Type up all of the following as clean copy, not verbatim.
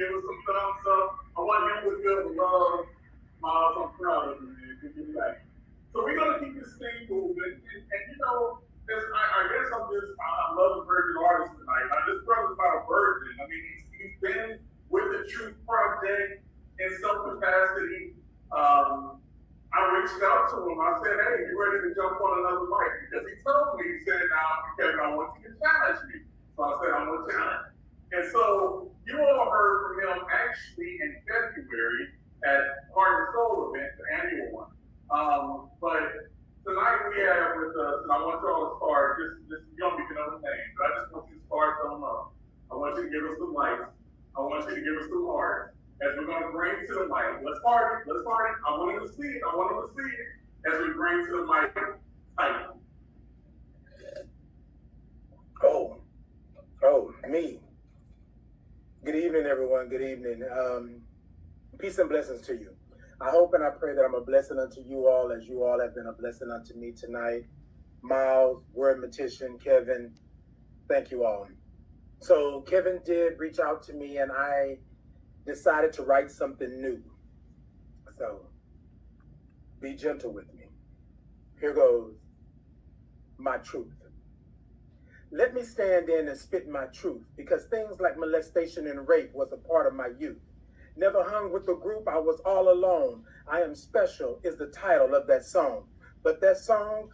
give us some thumbs up. I want him to feel the love. Miles, I'm proud of you, man. Give me back. So we're gonna keep this thing moving, and you know, I guess I love the virgin artist tonight. Now, this brother's not a virgin. I mean, he's been with the Truth Project in some capacity. I reached out to him. I said, "Hey, you ready to jump on another mic?" Because he told me, he said, "Now, Kevin, I want you to challenge me." So I said, "I'm gonna challenge." And so you all heard from him actually in February at Heart and Soul event, the annual one. But tonight we have with us, and I want y'all to start, just you don't even know the name, but I just want you to start them up. I want you to give us some lights. I want you to give us some hearts as we're going to bring to the mic. Let's start it. Let's start it. I want him to see it. I want him to see it as we bring to the mic. Title. Me. Good evening, everyone. Good evening. Peace and blessings to you. I hope and I pray that I'm a blessing unto you all as you all have been a blessing unto me tonight. Miles, Word Matician, Kevin, thank you all. So Kevin did reach out to me and I decided to write something new. So be gentle with me. Here goes my truth. Let me stand in and spit my truth, because things like molestation and rape was a part of my youth. Never hung with the group, I was all alone. I am special is the title of that song. But that song,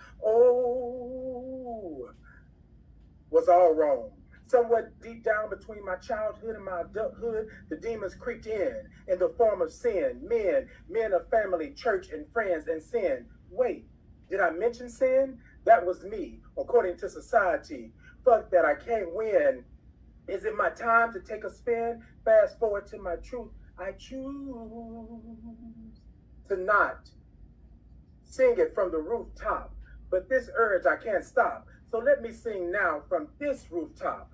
was all wrong. Somewhat deep down between my childhood and my adulthood, the demons creeped in the form of sin. Men of family, church, and friends, and sin. Wait, did I mention sin? That was me, according to society. Fuck that, I can't win. Is it my time to take a spin? Fast forward to my truth. I choose to not sing it from the rooftop, but this urge I can't stop. So let me sing now from this rooftop.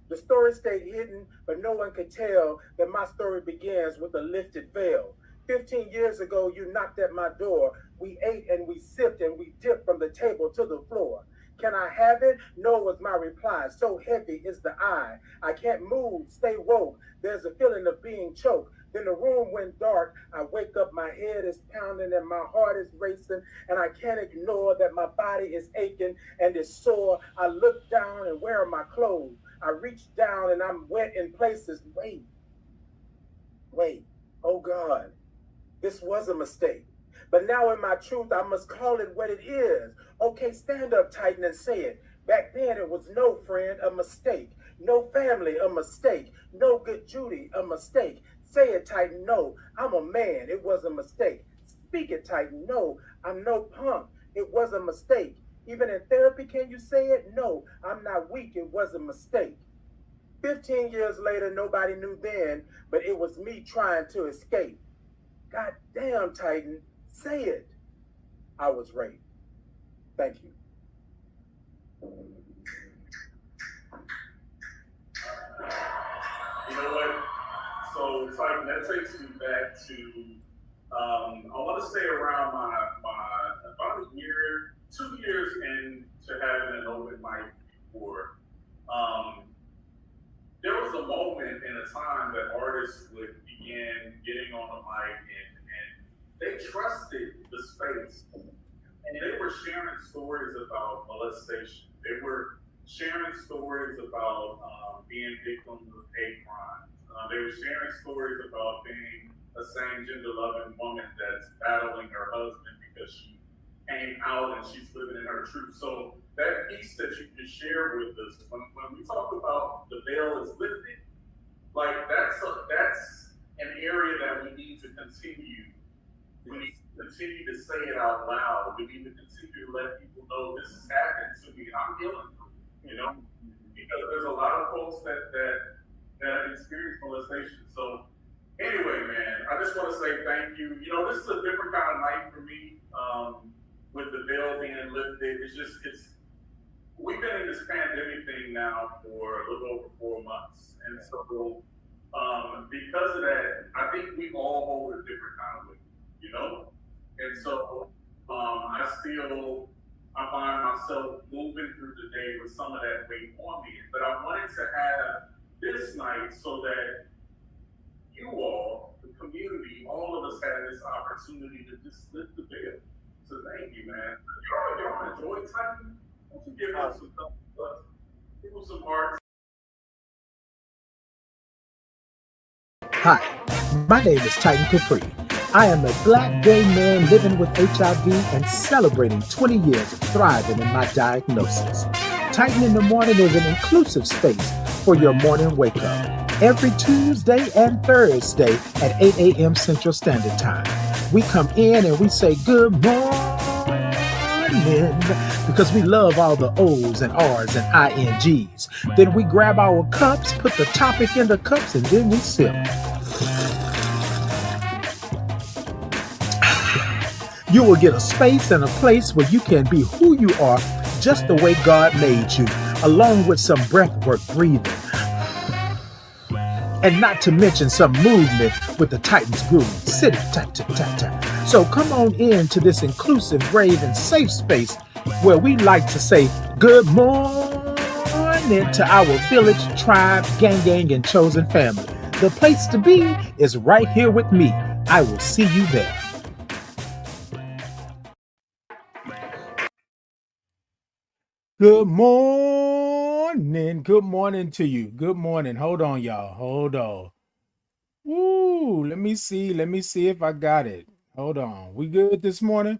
The story stayed hidden, but no one could tell that my story begins with a lifted veil. 15 years ago, you knocked at my door. We ate and we sipped and we dipped from the table to the floor. Can I have it? No was my reply. So heavy is the eye. I can't move, stay woke. There's a feeling of being choked. Then the room went dark. I wake up, my head is pounding and my heart is racing. And I can't ignore that my body is aching and is sore. I look down and where are my clothes? I reach down and I'm wet in places. Wait, oh God, this was a mistake. But now in my truth, I must call it what it is. Okay, stand up, Titan, and say it. Back then, it was no friend, a mistake. No family, a mistake. No good Judy, a mistake. Say it, Titan, no, I'm a man, it was a mistake. Speak it, Titan, no, I'm no punk, it was a mistake. Even in therapy, can you say it? No, I'm not weak, it was a mistake. 15 years later, nobody knew then, but it was me trying to escape. God damn, Titan, say it. I was raped. Thank you. You know what? So Titan, that takes me back to I want to say around my about a year, 2 years into having an open mic before. There was a moment in a time that artists would begin getting on the mic and they trusted the space. And they were sharing stories about molestation. They were sharing stories about being victims of hate crimes. They were sharing stories about being a same gender loving woman that's battling her husband because she came out and she's living in her truth. So that piece that you can share with us, when we talk about the veil is lifted, like that's an area that we need to continue. We need to continue to say it out loud. We need to continue to let people know this is happening to me and I'm healing from it, you know? Because there's a lot of folks that have experienced molestation. So anyway, man, I just want to say thank you. You know, this is a different kind of night for me. With the veil being lifted, we've been in this pandemic thing now for a little over 4 months. And so because of that, I think we all hold a different kind of weight, you know? And so I find myself moving through the day with some of that weight on me. But I wanted to have this night so that you all, the community, all of us had this opportunity to just lift the bill. So thank you, man. Y'all enjoy Titan? Why don't you give us some thumbs up? Give us some hearts. Hi, my name is Titan Capri. I am a black gay man living with HIV and celebrating 20 years of thriving in my diagnosis. Titan in the Morning is an inclusive space for your morning wake up. Every Tuesday and Thursday at 8 a.m. Central Standard Time. We come in and we say good morning because we love all the O's and R's and INGs. Then we grab our cups, put the topic in the cups, and then we sip. You will get a space and a place where you can be who you are just the way God made you, along with some breathwork breathing. And not to mention some movement with the Titans groove, city tap tap tap tap. So come on in to this inclusive, brave, and safe space where we like to say good morning to our village, tribe, gang, and chosen family. The place to be is right here with me. I will see you there. Good morning. Good morning to you. Good morning. Hold on, y'all. Hold on. Woo. Let me see if I got it. Hold on. We good this morning?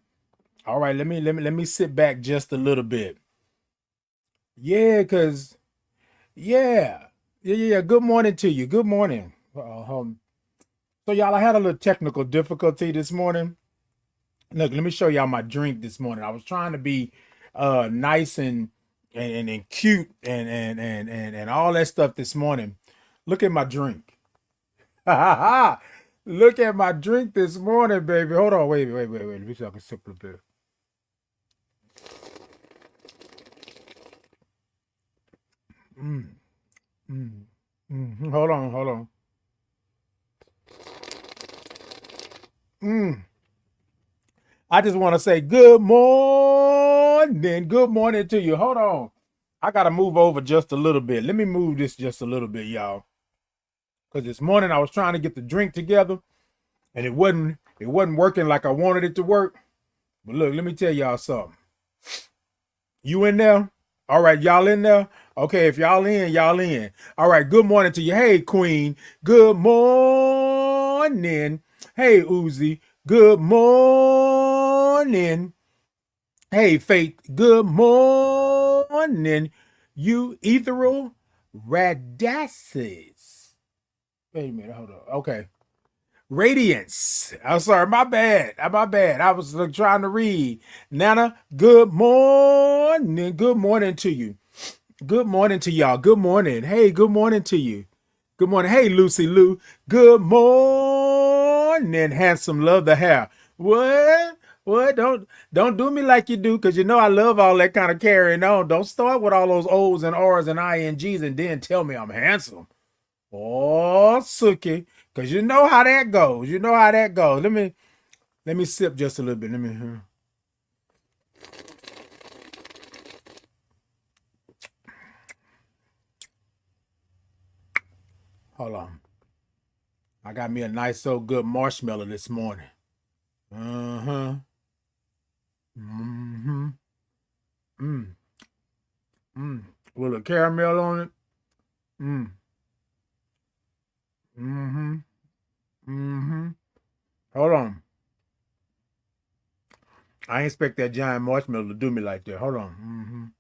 All right, let me sit back just a little bit. Yeah, yeah. Good morning to you. Good morning. So y'all, I had a little technical difficulty this morning. Look, let me show y'all my drink this morning. I was trying to be nice and cute and all that stuff this morning. Look at my drink. Look at my drink this morning, baby. Hold on, wait. Let me see if I can sip a bit. Hold on. I just want to say good morning. Good morning to you. Hold on. I got to move over just a little bit. Let me move this just a little bit, y'all. Because this morning I was trying to get the drink together and it wasn't working like I wanted it to work. But look, let me tell y'all something. You in there? All right, y'all in there? Okay, if y'all in, y'all in. All right, good morning to you. Hey, Queen. Good morning. Hey, Uzi. Good morning. Hey, Faith. Good morning. You ethereal radices. Wait a minute, hold on. Okay. Radiance. I'm sorry, my bad. I was trying to read. Nana, good morning. Good morning to you. Good morning to y'all. Good morning. Hey, good morning to you. Good morning. Hey, Lucy Lou. Good morning. Handsome, love the hair. What? Don't do me like you do, because you know I love all that kind of carrying on. Don't start with all those O's and R's and INGs and then tell me I'm handsome. Oh, Suki. Because you know how that goes. Let me sip just a little bit. Hold on. I got me a nice, so good marshmallow this morning. Uh-huh. Mm-hmm. With a caramel on it. Hold on. I ain't expect that giant marshmallow to do me like that. Hold on.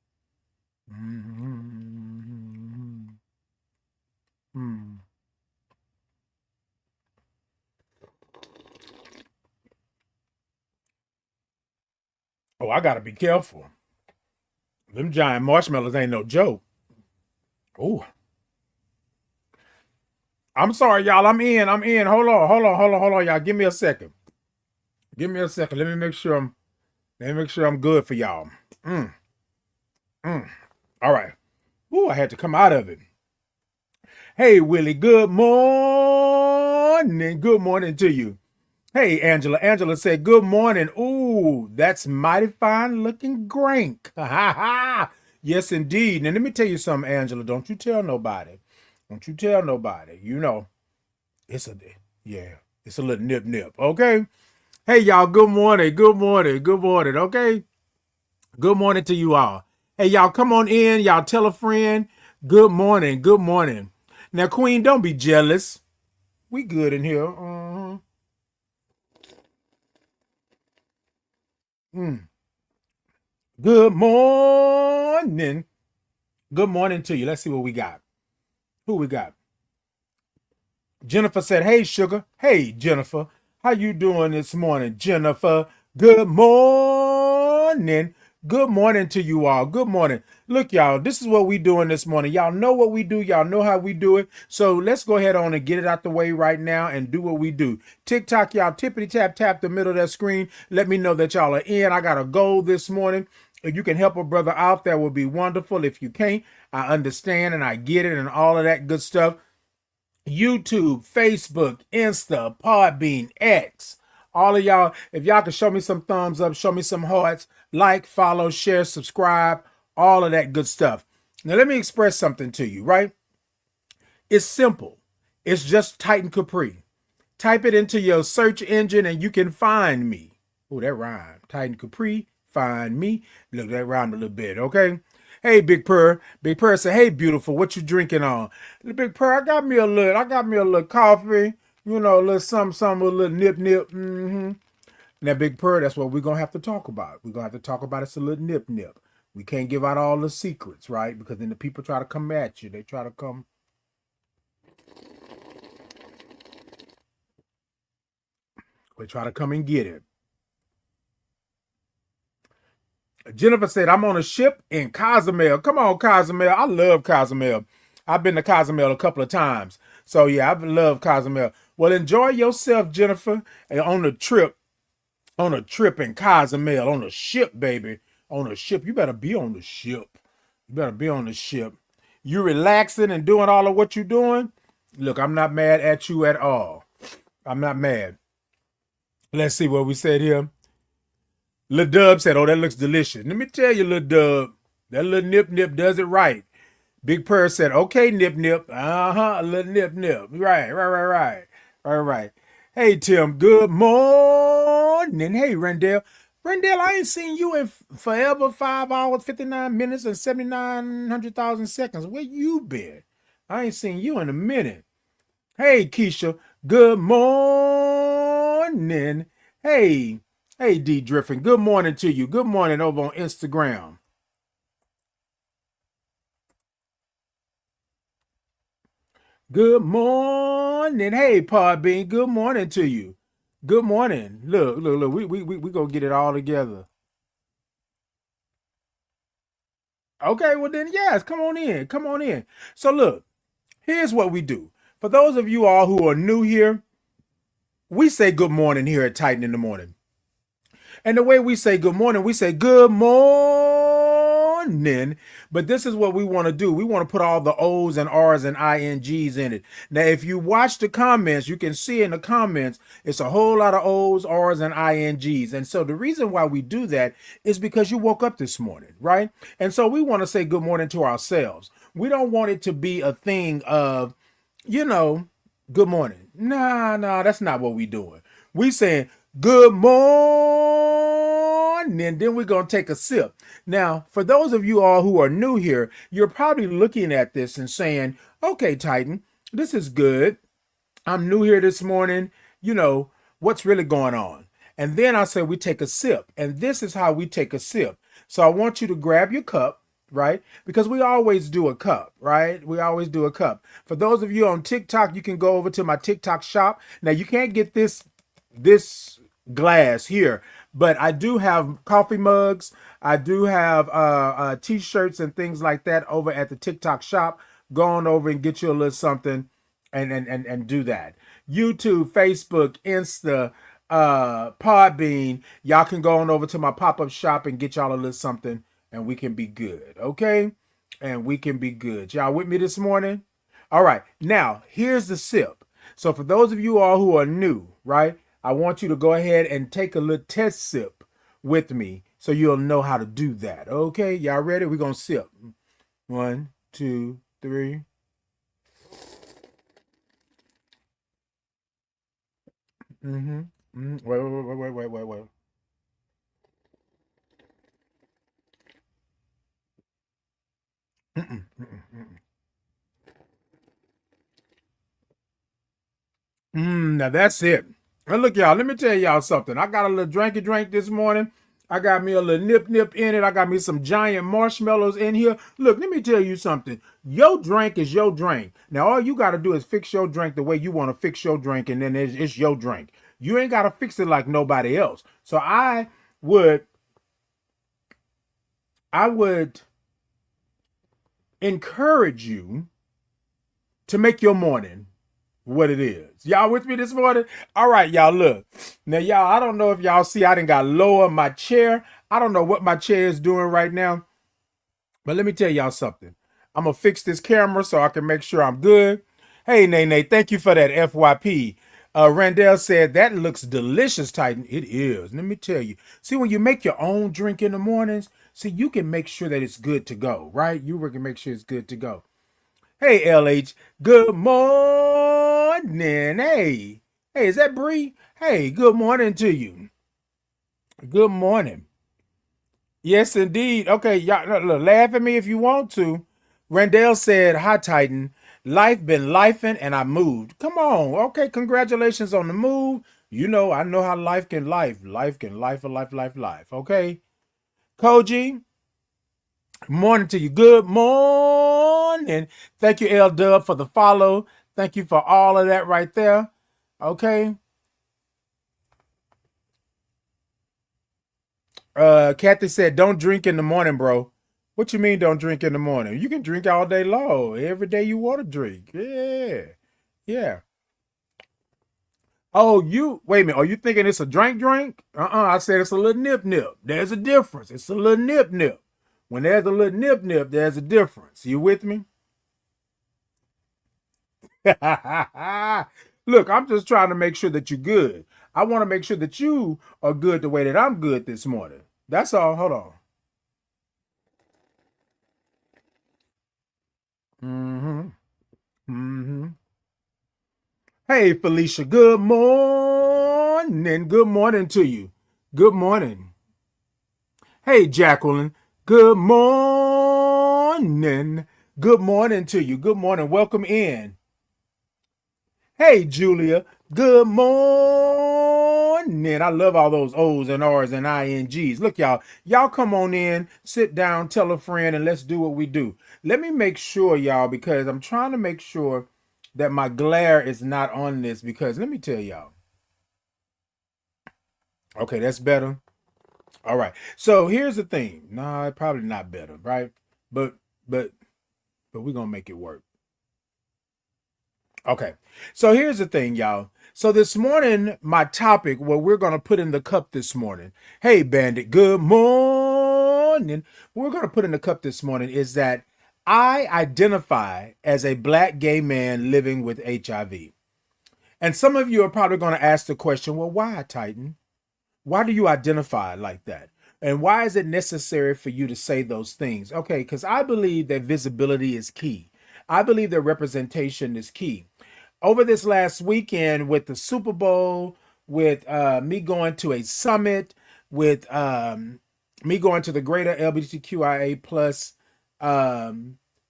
Oh, I gotta be careful. Them giant marshmallows ain't no joke. Oh. I'm sorry, y'all. I'm in. Hold on, y'all. Give me a second. Let me make sure I'm good for y'all. All right. Ooh, I had to come out of it. Hey, Willie, good morning. Good morning to you. Hey, Angela. Angela said, good morning. Ooh, that's mighty fine looking grank. Ha ha. Yes, indeed. Now, let me tell you something, Angela. Don't you tell nobody. You know, It's a yeah, it's a little nip nip. Okay. Hey y'all, good morning. Good morning. Good morning. Okay. Good morning to you all. Hey y'all, come on in. Y'all tell a friend. Good morning. Good morning. Now, Queen, don't be jealous. We good in here. Mm. Good morning. Good morning to you. Let's see what we got. Who we got? Jennifer said, "Hey, sugar. Hey, Jennifer. How you doing this morning, Jennifer? Good morning. Good morning to you all. Good morning. Look, y'all, this is what we doing this morning. Y'all know what we do. Y'all know how we do it. So let's go ahead on and get it out the way right now and do what we do. TikTok, y'all, tippity tap the middle of that screen. Let me know that y'all are in. I got a goal this morning. If you can help a brother out, that would be wonderful. If you can't, I understand and I get it and all of that good stuff. YouTube, Facebook, Insta, Podbean, X. All of y'all, if y'all can show me some thumbs up, show me some hearts, like, follow, share, subscribe, all of that good stuff. Now, let me express something to you, right? It's simple. It's just Titan Capri. Type it into your search engine and you can find me. Oh, that rhyme. Titan Capri, find me. Look, that rhymed a little bit, okay? Hey, Big Purr. Big Purr said, "Hey, beautiful, what you drinking on?" Big Purr, I got me a little coffee, you know, a little something, a little nip. Now, Big Purr, that's what we're gonna have to talk about. We're gonna have to talk about it's a little nip. We can't give out all the secrets, right? Because then the people try to come at you. They try to come. They try to come and get it. Jennifer said, "I'm on a ship in Cozumel." Come on, Cozumel. I love Cozumel. I've been to Cozumel a couple of times. So, yeah, I love Cozumel. Well, enjoy yourself, Jennifer, and on a trip in Cozumel, on a ship, baby. On a ship. You better be on the ship. You better be on the ship. You relaxing and doing all of what you're doing? Look, I'm not mad at you at all. I'm not mad. Let's see what we said here. Lil Dub said, "Oh, that looks delicious." Let me tell you, Lil Dub, that little nip does it right. Big Purr said, "Okay, nip. A little nip. Right. Hey, Tim, good morning. Hey, Rendell. Rendell, I ain't seen you in forever, 5 hours, 59 minutes, and 7,900,000 seconds. Where you been? I ain't seen you in a minute. Hey, Keisha, good morning. Hey, D Driffin, good morning to you. Good morning over on Instagram. Good morning. Hey, Podbean, good morning to you. Good morning. Look. We gonna get it all together. Okay, well then, yes, come on in. So look, here's what we do. For those of you all who are new here, we say good morning here at Titan in the Morning. And the way we say good morning, we say good morning. But this is what we want to do. We want to put all the O's and R's and INGs in it. Now, if you watch the comments, you can see in the comments, it's a whole lot of O's, R's, and INGs. And so the reason why we do that is because you woke up this morning, right? And so we want to say good morning to ourselves. We don't want it to be a thing of, good morning. Nah, that's not what we doing. We saying good morning, then we're going to take a sip. Now, for those of you all who are new here, you're probably looking at this and saying, "Okay, Titan, this is good. I'm new here this morning. What's really going on?" And then I say we take a sip. And this is how we take a sip. So I want you to grab your cup, right? Because we always do a cup, right? We always do a cup. For those of you on TikTok, you can go over to my TikTok shop. Now, you can't get this glass here, but I do have coffee mugs. I do have t-shirts and things like that over at the TikTok shop. Go on over and get you a little something and do that. YouTube, Facebook, Insta, Podbean, y'all can go on over to my pop-up shop and get y'all a little something, and we can be good, okay? And we can be good. Y'all with me this morning? All right, now here's the sip. So for those of you all who are new, right, I want you to go ahead and take a little test sip with me so you'll know how to do that, okay? Y'all ready? We're gonna sip. 1, 2, 3. Mm-hmm. Mm-hmm. Wait. Mm-mm, mm-mm, mm-mm. Now that's it. And look, y'all, let me tell y'all something. I got a little drinky drink this morning. I got me a little nip in it. I got me some giant marshmallows in here. Look, let me tell you something. Your drink is your drink. Now, all you got to do is fix your drink the way you want to fix your drink, and then it's your drink. You ain't got to fix it like nobody else. So would, I would encourage you to make your morning what it is. Y'all with me this morning? All right, y'all, look. Now, y'all, I don't know if y'all see I done got lower my chair. I don't know what my chair is doing right now, but let me tell y'all something. I'm going to fix this camera so I can make sure I'm good. Hey, Nene, thank you for that FYP. Randall said, that looks delicious, Titan. It is. Let me tell you. See, when you make your own drink in the mornings, see, you can make sure that it's good to go, right? You can make sure it's good to go. Hey, LH. Good morning. Hey, is that Bree? Hey, good morning to you. Good morning. Yes, indeed. Okay, y'all look, laugh at me if you want to. Randall said, "Hi, Titan. Life been lifing, and I moved. Come on. Okay, congratulations on the move. You know, I know how life can life. Life can life. Okay, Koji. Morning to you. Good morning. Thank you, L Dub, for the follow. Thank you for all of that right there. Okay. Kathy said, don't drink in the morning, bro. What you mean don't drink in the morning? You can drink all day long. Every day you want to drink. Yeah. Yeah. Oh, you wait a minute. Are you thinking it's a drink? I said it's a little nip. There's a difference. It's a little nip. When there's a little nip, there's a difference. You with me? Look, I'm just trying to make sure that you're good. I want to make sure that you are good the way that I'm good this morning. That's all. Hold on. Mm-hmm. Mm-hmm. Hey, Felicia. Good morning. Good morning to you. Good morning. Hey, Jacqueline. Good morning. Good morning to you. Good morning. Welcome in. Hey, Julia. Good morning. I love all those O's and R's and INGs. Look, y'all. Y'all come on in, sit down, tell a friend, and let's do what we do. Let me make sure, y'all, because I'm trying to make sure that my glare is not on this, because let me tell y'all. Okay, that's better. All right. So here's the thing. Nah, probably not better, right? But but we're gonna make it work. Okay. So here's the thing, y'all. So this morning, my topic, what we're going to put in the cup this morning. Hey, Bandit, good morning. What we're going to put in the cup this morning is that I identify as a black gay man living with HIV. And some of you are probably going to ask the question, well, why, Titan? Why do you identify like that? And why is it necessary for you to say those things? Okay, because I believe that visibility is key. I believe that representation is key. Over this last weekend with the Super Bowl, with me going to a summit, with me going to the Greater LGBTQIA plus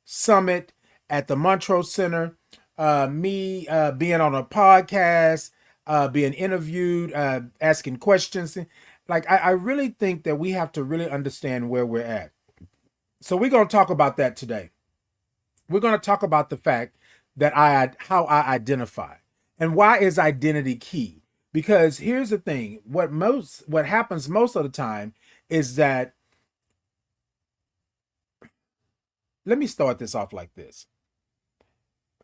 summit at the Montrose Center, me being on a podcast, being interviewed, asking questions. Like, I really think that we have to really understand where we're at. So we're going to talk about that today. We're going to talk about the fact that how I identify and why is identity key. Because here's the thing, what happens most of the time is that, let me start this off like this.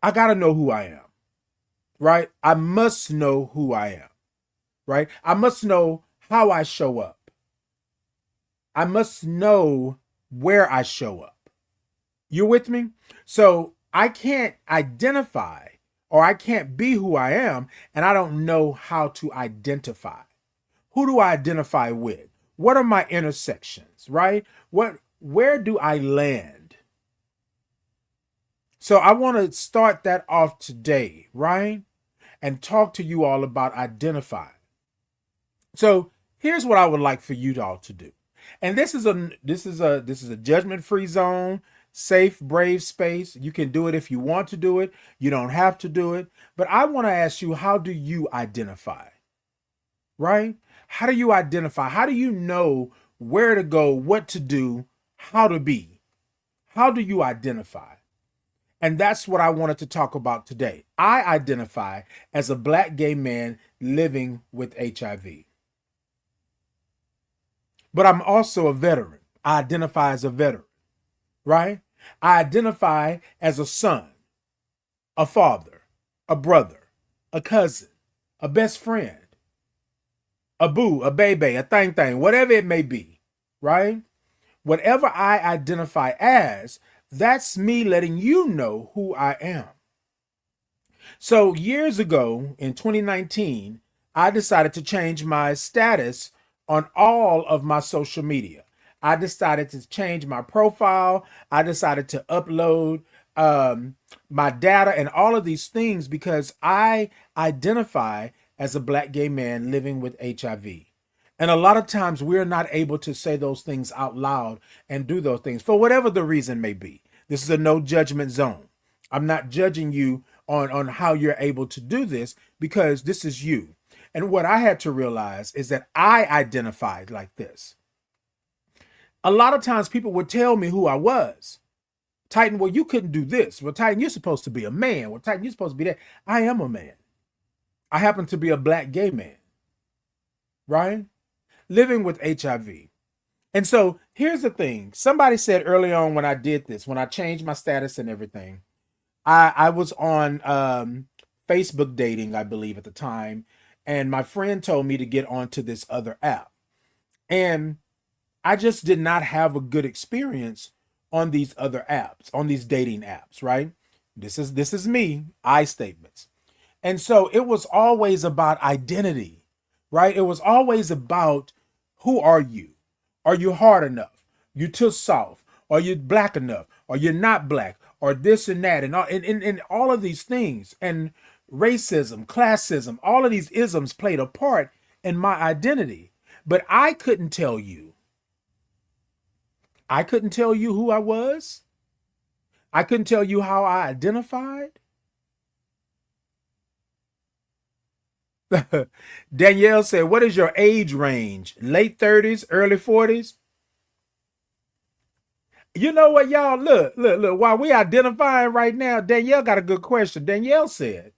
I got to know who I am, right? I must know who I am, right? I must know how I show up. I must know where I show up. You with me? So I can't identify or I can't be who I am and I don't know how to identify. Who do I identify with? What are my intersections, right? Where do I land? So I want to start that off today, right? and talk to you all about identifying. So here's what I would like for you all to do. And this is a judgment-free zone, safe, brave space. You can do it if you want to do it. You don't have to do it. But I want to ask you, how do you identify? Right? How do you identify? How do you know where to go, what to do, how to be? How do you identify? And that's what I wanted to talk about today. I identify as a Black gay man living with HIV. But I'm also a veteran. I identify as a veteran, right? I identify as a son, a father, a brother, a cousin, a best friend, a boo, a baby, a thing, whatever it may be, right? Whatever I identify as, that's me letting you know who I am. So years ago in 2019, I decided to change my status on all of my social media. I decided to change my profile. I decided to upload my data and all of these things because I identify as a Black gay man living with HIV. And a lot of times we're not able to say those things out loud and do those things for whatever the reason may be. This is a no judgment zone. I'm not judging you on how you're able to do this because this is you. And what I had to realize is that I identified like this. A lot of times people would tell me who I was. Titan, well, you couldn't do this. Well, Titan, you're supposed to be a man. Well, Titan, you're supposed to be that. I am a man. I happen to be a Black gay man, right? Living with HIV. And so here's the thing. Somebody said early on when I did this, when I changed my status and everything, I was on Facebook dating, I believe at the time. And my friend told me to get onto this other app. And I just did not have a good experience on these other apps, on these dating apps, right? This is me, I statements. And so it was always about identity, right? It was always about, who are you? Are you hard enough? You too soft? Are you Black enough? Are you not Black? Or this and that and all of these things. And racism, classism, all of these isms played a part in my identity. But I couldn't tell you. I couldn't tell you who I was. I couldn't tell you how I identified. Danielle said, what is your age range? Late 30s, early 40s? You know what, y'all? Look. While we identifying right now, Danielle got a good question. Danielle said,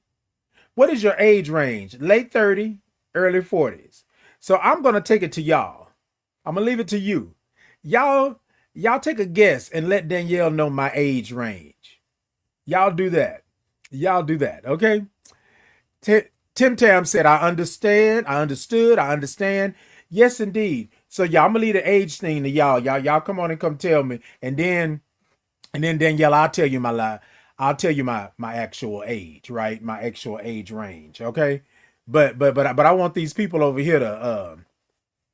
what is your age range? Late 30, early 40s. So I'm going to take it to y'all. I'm going to leave it to you. Y'all take a guess and let Danielle know my age range. Y'all do that. Okay? Tim Tam said, I understand. I understand. Yes, indeed. So y'all, I'm gonna leave the age thing to y'all. Y'all come on and come tell me. And then Danielle, I'll tell you my lie. I'll tell you my actual age, right? My actual age range. Okay. But I want these people over here to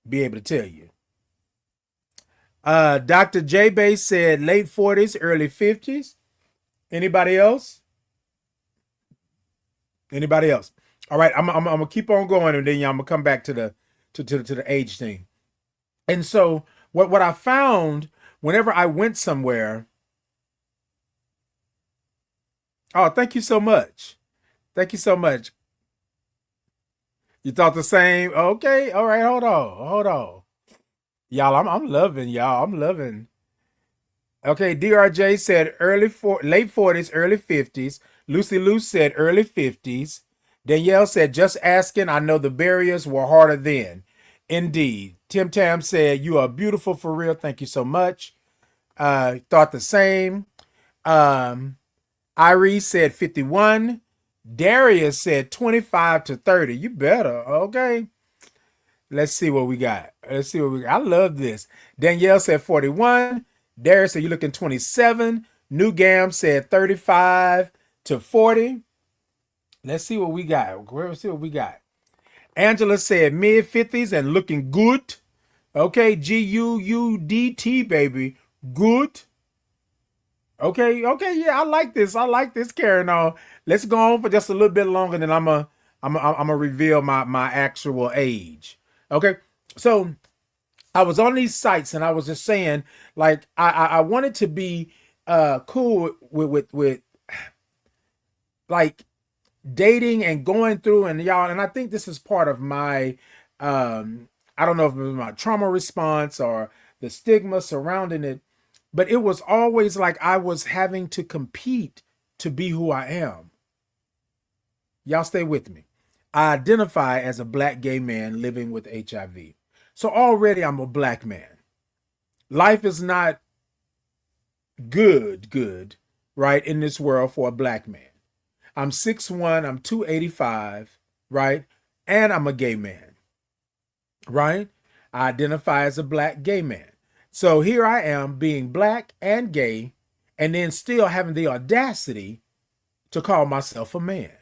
be able to tell you. Dr. J Bay said late 40s, early 50s. Anybody else? All right, I'm gonna keep on going, and then I'm gonna come back to the age thing. And so what I found whenever I went somewhere. Oh, thank you so much. You thought the same? Okay, all right. Hold on, y'all. I'm loving y'all. I'm loving. Okay, DRJ said late 40s, early 50s. Lucy Lou said early 50s. Danielle said, just asking. I know the barriers were harder then. Indeed. Tim Tam said, you are beautiful for real. Thank you so much. Thought the same. Iris said 51. Darius said 25 to 30. You better. Okay. Let's see what we got. I love this. Danielle said 41. Darius said, you're looking 27. New Gam said 35 to 40. Let's see what we got. Angela said mid 50s and looking good. Okay, Goooodt, baby. Good. Okay, yeah, I like this. Carrying on. Let's go on for just a little bit longer, and then I'm I'm gonna reveal my actual age. Okay, so I was on these sites and I was just saying, like, I wanted to be cool with like dating and going through, and y'all, and I think this is part of my I don't know if it was my trauma response or the stigma surrounding it, but it was always like I was having to compete to be who I am. Y'all stay with me. I identify as a black gay man living with HIV. So already I'm a black man. Life is not good, right, in this world for a black man. I'm 6'1", I'm 285, right? And I'm a gay man, right? I identify as a black gay man. So here I am being black and gay, and then still having the audacity to call myself a man.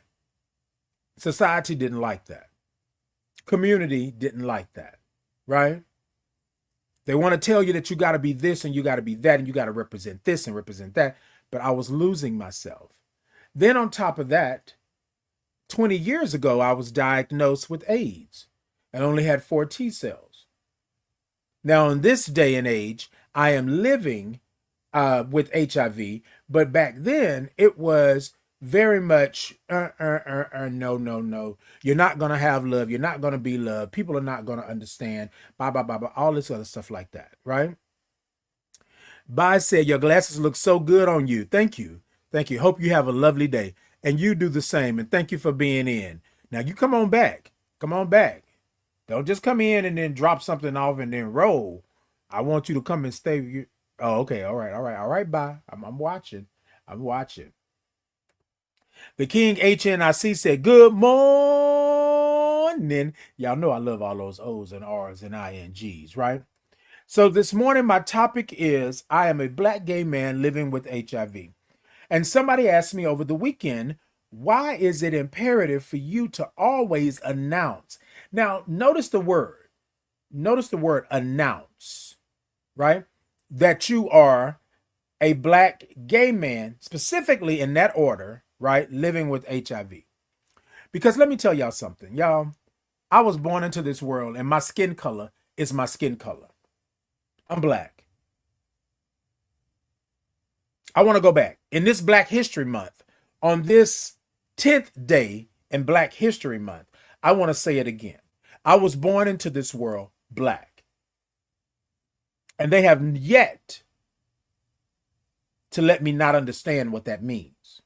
Society didn't like that. Community didn't like that, right? They want to tell you that you got to be this and you got to be that and you got to represent this and represent that. But I was losing myself. Then on top of that, 20 years ago, I was diagnosed with AIDS and only had 4 T cells. Now, in this day and age, I am living with HIV, but back then it was very much, no. You're not going to have love. You're not going to be loved. People are not going to understand, blah, blah, blah, blah, all this other stuff like that, right? Bai said, your glasses look so good on you. Thank you. Thank you. Hope you have a lovely day. And you do the same. And thank you for being in. Now you come on back. Come on back. Don't just come in and then drop something off and then roll. I want you to come and stay. Oh, okay. All right. Bye. I'm watching. I'm watching. The King HNIC said, good morning. Y'all know I love all those O's and R's and INGs, right? So this morning, my topic is, I am a black gay man living with HIV. And somebody asked me over the weekend, why is it imperative for you to always announce? Now, notice the word announce, right? That you are a black gay man, specifically in that order, right? Living with HIV. Because let me tell y'all something, y'all. I was born into this world and my skin color is my skin color. I'm black. I want to go back. In this Black History Month, on this 10th day in Black History Month, I want to say it again. I was born into this world black. And they have yet to let me not understand what that means.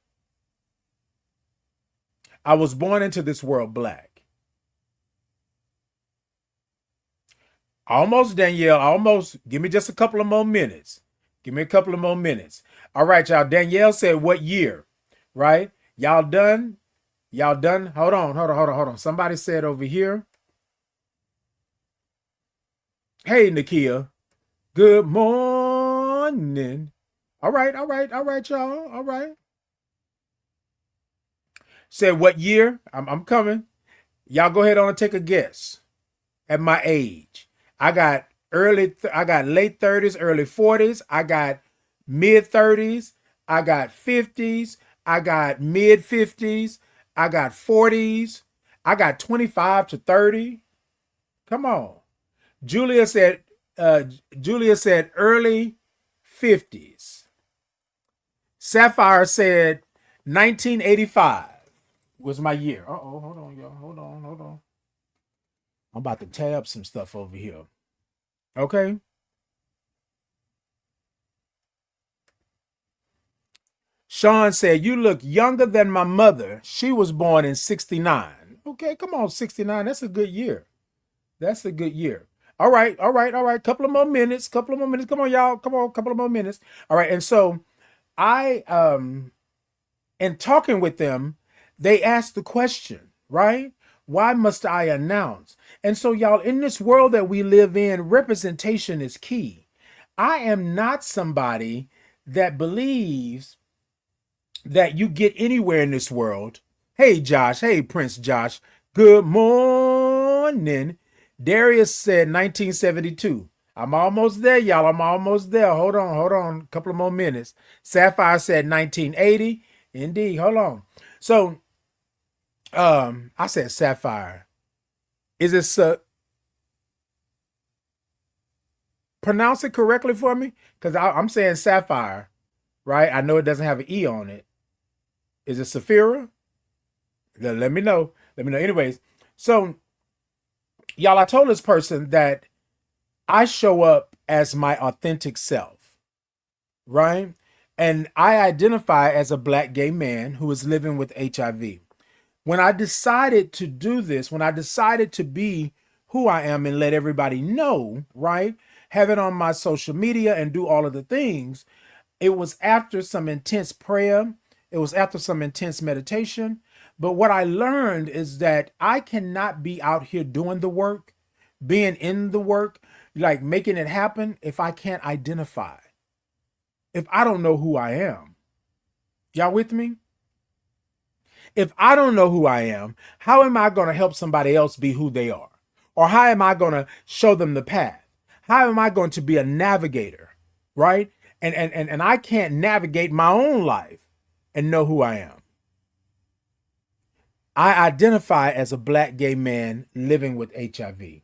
I was born into this world black. Almost, Danielle, almost. Give me just a couple of more minutes. Give me a couple of more minutes. All right, y'all. Danielle said, what year? Right? Y'all done? Y'all done? Hold on. Somebody said over here. Hey, Nakia. Good morning. All right, y'all. All right. Said what year? I'm coming. Y'all go ahead on and take a guess at my age. I got late 30s, early 40s. I got mid 30s. I got 50s. I got mid 50s. I got 40s. I got 25 to 30. Come on. Julia said early 50s. Sapphire said 1985 was my year. Uh-oh, hold on, y'all. Hold on. I'm about to tab some stuff over here. Okay. Sean said, you look younger than my mother. She was born in 69. Okay, come on, 69. That's a good year. That's a good year. All right. Couple of more minutes. Come on, y'all. Come on, couple of more minutes. All right. And so I, in talking with them, they asked the question, right? Why must I announce? And so, y'all, in this world that we live in, representation is key. I am not somebody that believes that you get anywhere in this world. Hey, Josh. Hey, Prince Josh. Good morning. Darius said 1972. I'm almost there, y'all. I'm almost there. Hold on. A couple of more minutes. Sapphire said 1980. Indeed. Hold on. So I said sapphire. Is it pronounce it correctly for me? Because I'm saying sapphire, right? I know it doesn't have an E on it. Is it Sapphira? Let me know. Let me know. Anyways, so y'all, I told this person that I show up as my authentic self, right? And I identify as a Black gay man who is living with HIV. When I decided to do this, when I decided to be who I am and let everybody know, right? Have it on my social media and do all of the things, it was after some intense prayer. It was after some intense meditation. But what I learned is that I cannot be out here doing the work, being in the work, like making it happen if I can't identify, if I don't know who I am. Y'all with me? If I don't know who I am, how am I going to help somebody else be who they are? Or how am I going to show them the path? How am I going to be a navigator, right? And I can't navigate my own life and know who I am. I identify as a Black gay man living with HIV.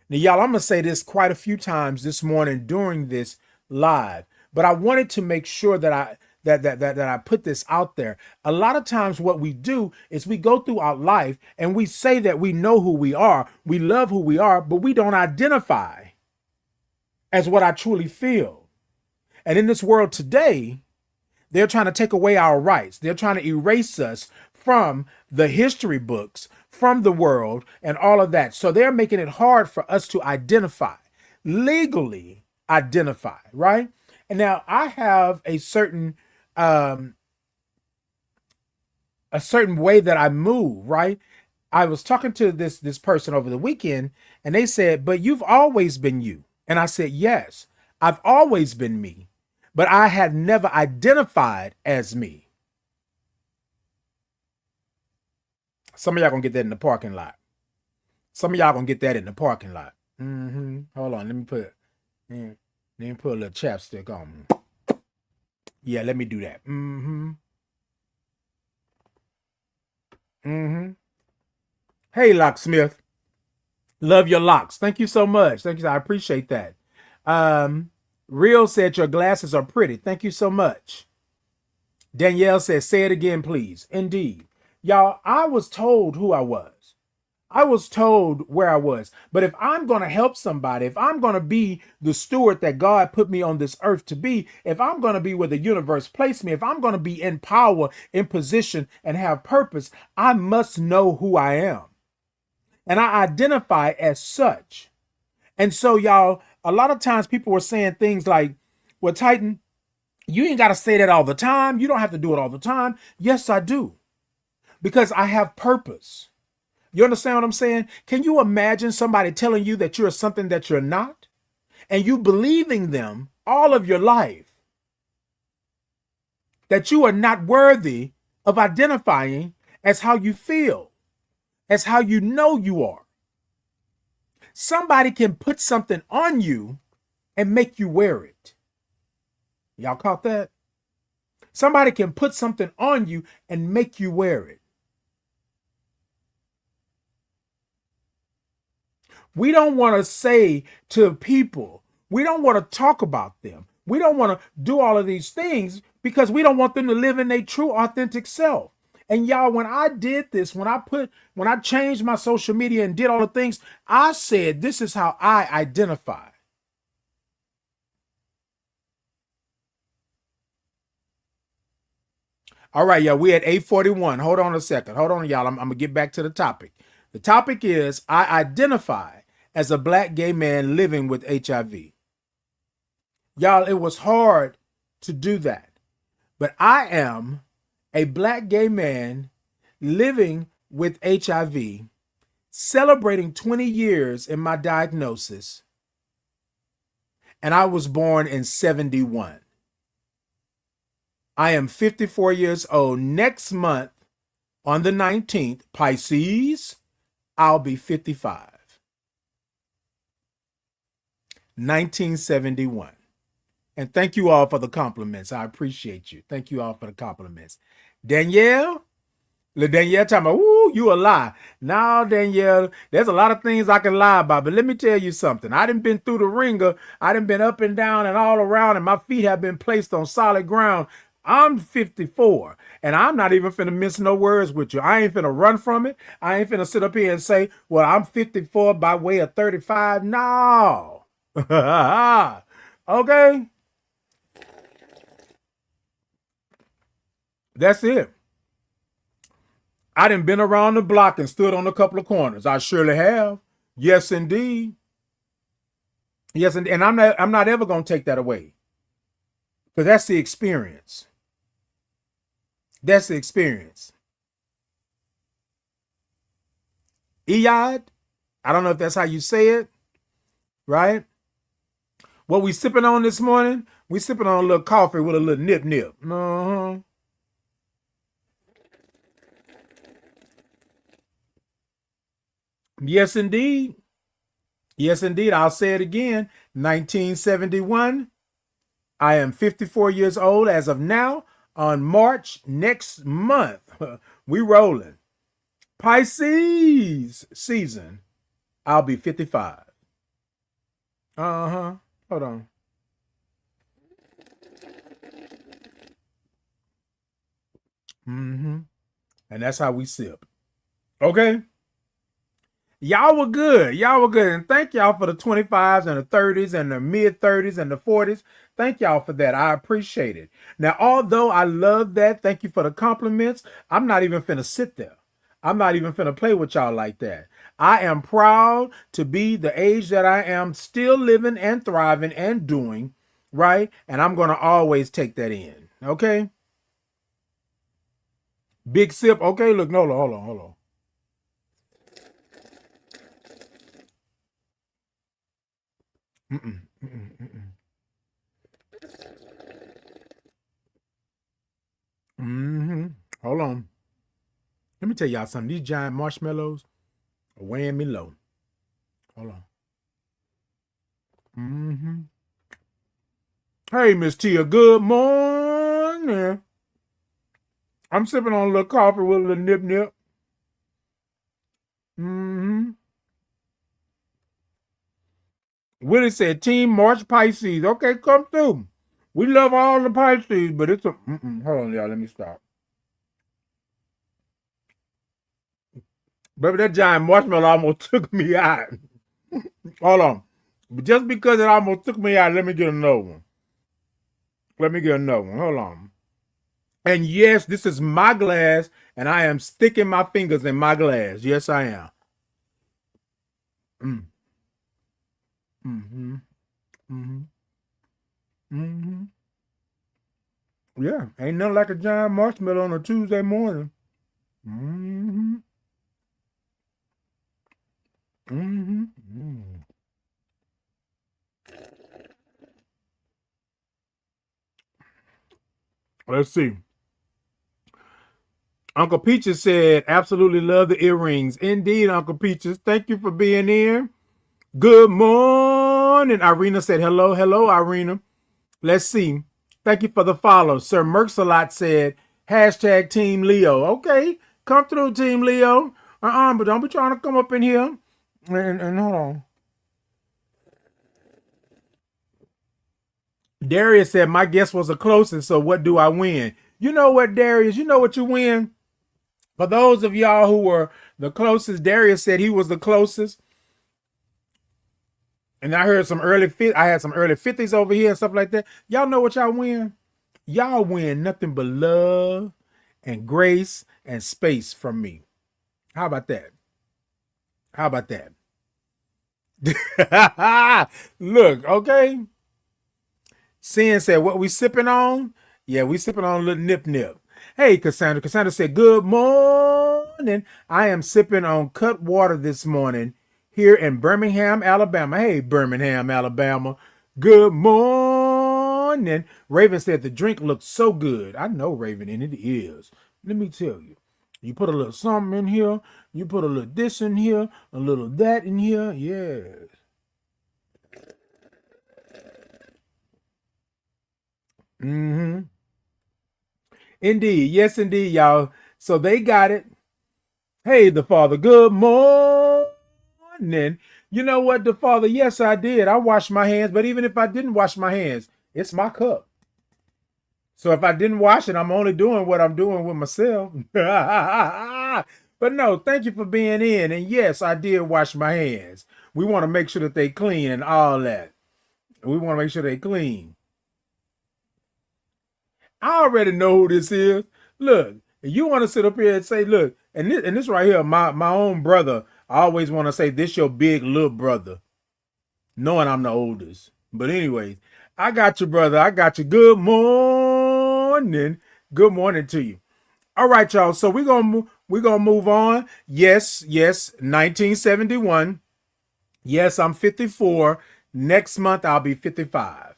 Now, y'all, I'm going to say this quite a few times this morning during this live, but I wanted to make sure that I put this out there. A lot of times what we do is we go through our life and we say that we know who we are, we love who we are, but we don't identify as what I truly feel. And in this world today, they're trying to take away our rights. They're trying to erase us from the history books, from the world, and all of that. So they're making it hard for us to identify, legally identify, right? And now I have a certain way that I move, right? I was talking to this person over the weekend, and they said, "But you've always been you." And I said, "Yes, I've always been me, but I had never identified as me." Some of y'all gonna get that in the parking lot. Some of y'all gonna get that in the parking lot. Hold on, let me put a little chapstick on. Yeah, let me do that. Hey, locksmith. Love your locks. Thank you so much. Thank you. I appreciate that. Real said your glasses are pretty. Thank you so much. Danielle says, say it again, please. Indeed. Y'all, I was told who I was. I was told where I was. But if I'm going to help somebody, if I'm going to be the steward that God put me on this earth to be, if I'm going to be where the universe placed me, if I'm going to be in power, in position, and have purpose, I must know who I am. And I identify as such. And so, y'all, a lot of times people were saying things like, well, Titan, you ain't got to say that all the time. You don't have to do it all the time. Yes, I do. Because I have purpose. You understand what I'm saying? Can you imagine somebody telling you that you're something that you're not? And you believing them all of your life that you are not worthy of identifying as how you feel, as how you know you are. Somebody can put something on you and make you wear it. Y'all caught that? Somebody can put something on you and make you wear it. We don't want to say to people, we don't want to talk about them. We don't want to do all of these things because we don't want them to live in their true, authentic self. And y'all, when I did this, when I changed my social media and did all the things, I said, this is how I identify. All right, y'all, we at 8:41. Hold on a second. Hold on, y'all. I'm going to get back to the topic. The topic is, I identify as a Black gay man living with HIV. Y'all, it was hard to do that. But I am a Black gay man living with HIV, celebrating 20 years in my diagnosis, and I was born in 71. I am 54 years old. Next month, on the 19th, Pisces, I'll be 55. 1971. And thank you all for the compliments. I appreciate you. Thank you all for the compliments. Danielle talking about, ooh, Ooh, you a lie. Now, Danielle, there's a lot of things I can lie about, but let me tell you something. I done been through the ringer. I done been up and down and all around, and my feet have been placed on solid ground. I'm 54, and I'm not even finna miss no words with you. I ain't finna run from it. I ain't finna sit up here and say, well, I'm 54 by way of 35. No. Okay? That's it. I done been around the block and stood on a couple of corners. I surely have. Yes, indeed. Yes, and I'm not ever gonna take that away. Because that's the experience. That's the experience. Yeaaaaah, I don't know if that's how you say it, right? What we sipping on this morning? We sipping on a little coffee with a little nip nip. Uh-huh. Yes, indeed. Yes, indeed. I'll say it again. 1971. I am 54 years old as of now. On March next month, we rolling. Pisces season. I'll be 55. Uh-huh. Hold on. Mm-hmm. And that's how we sip. Okay? Y'all were good. Y'all were good. And thank y'all for the 25s and the 30s and the mid 30s and the 40s. Thank y'all for that. I appreciate it. Now, although I love that, thank you for the compliments. I'm not even finna sit there. I'm not even finna play with y'all like that. I am proud to be the age that I am, still living and thriving and doing, right? And I'm going to always take that in. Okay? Big sip. Okay, look, no, hold on, hold on. Mm-mm, mm-mm, mm-mm. Mm-hmm. Hold on. Let me tell y'all something. These giant marshmallows are weighing me low. Hold on. Mm-hmm. Hey, Miss Tia, good morning. I'm sipping on a little coffee with a little nip nip. Mm-hmm. Willie said, Team March Pisces. Okay, come through. We love all the Pisces, but it's a... Hold on, y'all. Let me stop. Baby, that giant marshmallow almost took me out. Hold on. But just because it almost took me out, let me get another one. Let me get another one. Hold on. And yes, this is my glass, and I am sticking my fingers in my glass. Yes, I am. Mm. Mm-hmm. Mm-hmm. Mm-hmm. Yeah, ain't nothing like a giant marshmallow on a Tuesday morning. Mm-hmm. Mm-hmm. Mm. Let's see. Uncle Peaches said, absolutely love the earrings. Indeed, Uncle Peaches. Thank you for being here. Good morning. Irina said, hello, hello, Irina. Let's see. Thank you for the follow. Sir Merxalot said, hashtag Team Leo. Okay, come through, Team Leo. But don't be trying to come up in here. And hold on. Darius said, my guess was the closest, so what do I win? You know what, Darius? You know what you win? For those of y'all who were the closest, Darius said he was the closest. And I heard I had some early 50s over here and stuff like that. Y'all know what y'all win? Y'all win nothing but love and grace and space from me. How about that? How about that? Look, okay. Sin said, what we sipping on? Yeah, we sipping on a little nip nip. Hey, Cassandra. Cassandra said, good morning. I am sipping on cut water this morning here in Birmingham, Alabama. Hey, Birmingham, Alabama. Good morning. Raven said, the drink looks so good. I know, Raven, and it is. Let me tell you. You put a little something in here. You put a little this in here. A little that in here. Yes. Mm-hmm. Indeed. Yes, indeed, y'all. So they got it. Hey, the Father. Good morning. You know what, the Father? Yes, I did. I washed my hands, but even if I didn't wash my hands, it's my cup. So if I didn't wash it, I'm only doing what I'm doing with myself. But no, thank you for being in. And yes, I did wash my hands. We want to make sure that they clean and all that. We want to make sure they clean. I already know who this is. Look, you want to sit up here and say, look, and this right here, my own brother, I always want to say this your big little brother, knowing I'm the oldest. But anyways, I got you, brother. I got you. Good morning. Good morning to you. All right, y'all. So we're gonna move on. Yes, 1971. Yes, I'm 54. Next month I'll be 55.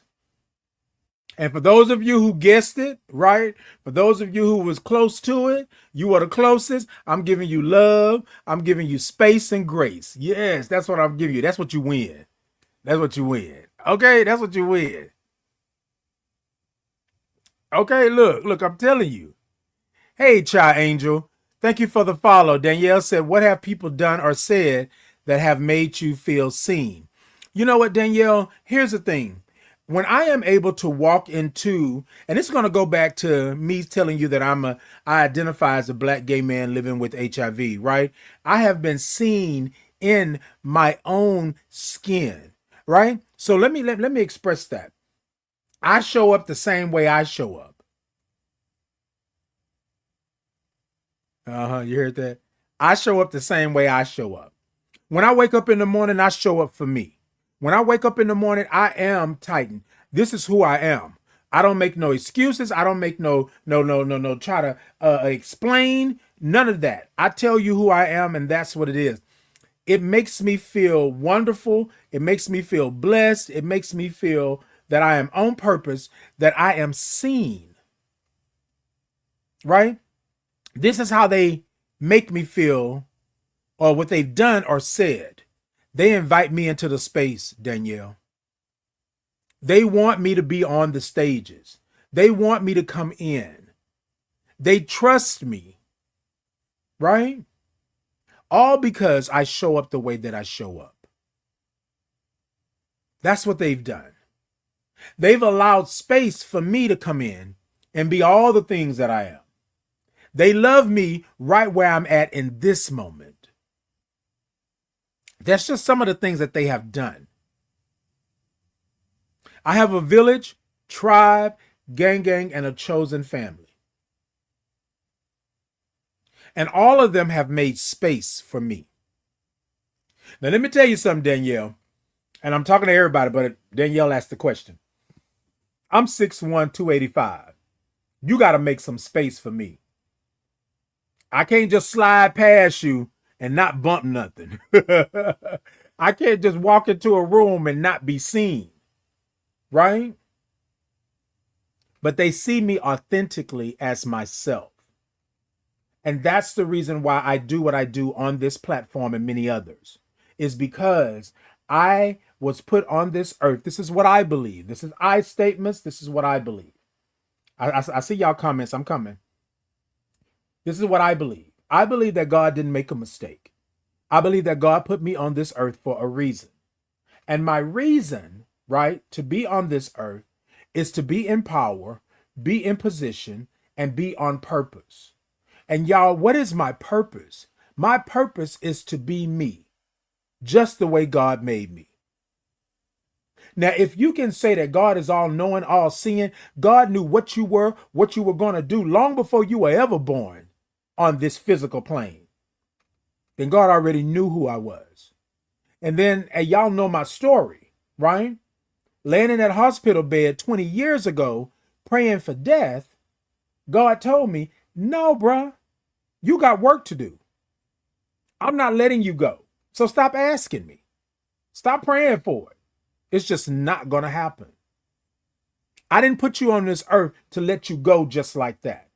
And for those of you who guessed it, right? For those of you who was close to it, you are the closest. I'm giving you love. I'm giving you space and grace. Yes, that's what I'm giving you. That's what you win. That's what you win. Okay, that's what you win. Okay, look, I'm telling you. Hey, Chi Angel. Thank you for the follow. Danielle said, what have people done or said that have made you feel seen? You know what, Danielle? Here's the thing. When I am able to walk into, and it's going to go back to me telling you that I identify as a black gay man living with HIV, right? I have been seen in my own skin, right? So let me express that. I show up the same way I show up. You heard that? I show up the same way I show up. When I wake up in the morning, I show up for me. When I wake up in the morning, I am Titan. This is who I am. I don't make no excuses. I don't make no try to explain none of that. I tell you who I am, and that's what it is. It makes me feel wonderful. It makes me feel blessed. It makes me feel that I am on purpose, that I am seen. Right? This is how they make me feel, or what they've done or said. They invite me into the space, Danielle. They want me to be on the stages. They want me to come in. They trust me, right? All because I show up the way that I show up. That's what they've done. They've allowed space for me to come in and be all the things that I am. They love me right where I'm at in this moment. That's just some of the things that they have done. I have a village, tribe, gang, and a chosen family. And all of them have made space for me. Now, let me tell you something, Danielle. And I'm talking to everybody, but Danielle asked the question. I'm 6'1", 285. You got to make some space for me. I can't just slide past you and not bump nothing. I can't just walk into a room and not be seen. Right? But they see me authentically as myself. And that's the reason why I do what I do on this platform and many others, is because I was put on this earth. This is what I believe. This is I statements. This is what I believe. I see y'all comments. I'm coming. This is what I believe. I believe that God didn't make a mistake. I believe that God put me on this earth for a reason. And my reason, right, to be on this earth is to be in power, be in position, and be on purpose. And y'all, what is my purpose? My purpose is to be me, just the way God made me. Now, if you can say that God is all knowing, all seeing, God knew what you were going to do long before you were ever born on this physical plane, then God already knew who I was. And then, and y'all know my story, right? Laying in that hospital bed 20 years ago, praying for death, God told me, no, bruh, you got work to do. I'm not letting you go. So stop asking me. Stop praying for it. It's just not going to happen. I didn't put you on this earth to let you go just like that.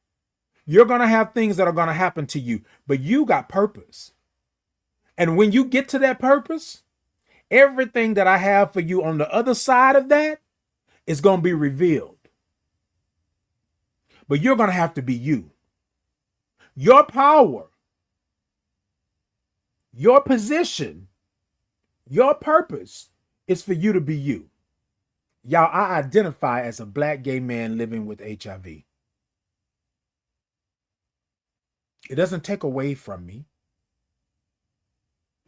You're going to have things that are going to happen to you, but you got purpose. And when you get to that purpose, everything that I have for you on the other side of that is going to be revealed. But you're going to have to be you. Your power Your position, your purpose is for you to be you. Y'all, I identify as a black gay man living with HIV. It doesn't take away from me.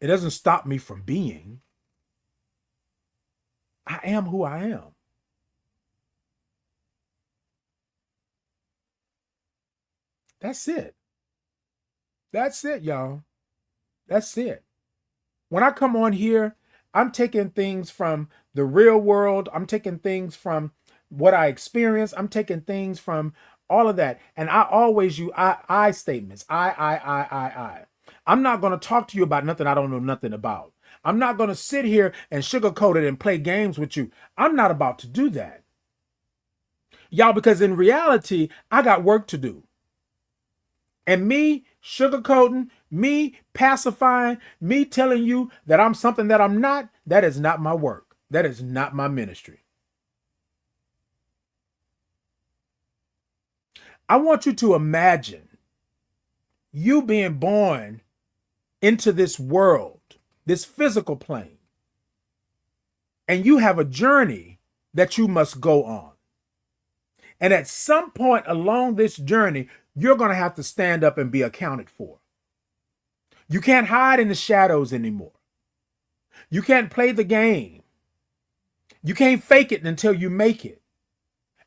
It doesn't stop me from being. I am who I am. That's it. That's it, y'all. That's it. When I come on here, I'm taking things from the real world. I'm taking things from what I experience. I'm taking things from all of that. And I always use I statements. I. I'm not going to talk to you about nothing I don't know nothing about. I'm not going to sit here and sugarcoat it and play games with you. I'm not about to do that. Y'all, because in reality, I got work to do. And me sugarcoating, me pacifying, me telling you that I'm something that I'm not, that is not my work. That is not my ministry. I want you to imagine you being born into this world, this physical plane, and you have a journey that you must go on. And at some point along this journey, you're going to have to stand up and be accounted for. You can't hide in the shadows anymore. You can't play the game. You can't fake it until you make it.